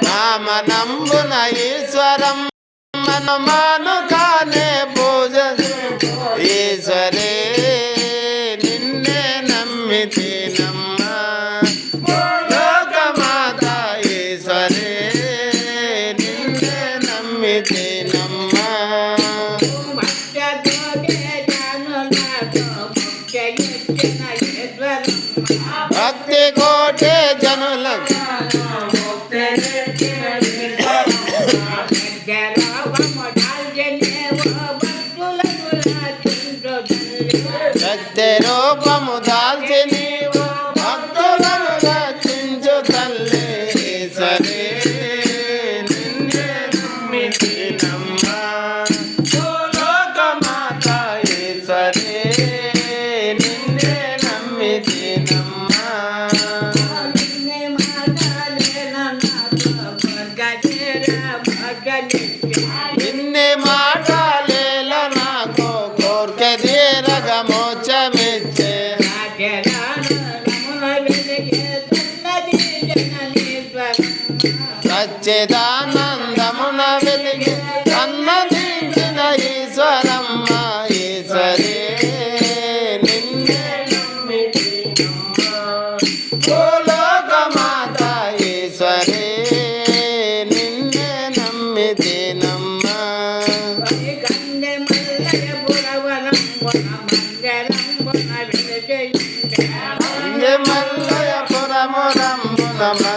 నామనంబున ఈశ్వరం మనమానుగానే పూజ ఈశ్వరే నిన్నే నమ్మితినమ్మా లోకమాత ఈశ్వరే నిన్నే నమ్మితినమ్మా భక్తి కోటే జనులకు సత్య రూపము దాల్చి నీవు భక్తులను రక్షించు తల్లి ఈశ్వరే నిన్నే నమ్మితినమ్మా లోకమాత ఈశ్వరే నిన్నే నమ్మితినమ్మా ఇన్ని మాటలేల నాకు కోర్కె తీరగ మోక్షమిచ్చే సచ్చిదానందమున వెలిగి సన్నదించిన ఈశ్వరమ్మ ఈశ్వరే నిన్నే నమ్మితినమ్మా ఓ లోకమాత ఈశ్వరే నిన్నే నమ్మితినమ్మా మల్లయపురమురమ్మున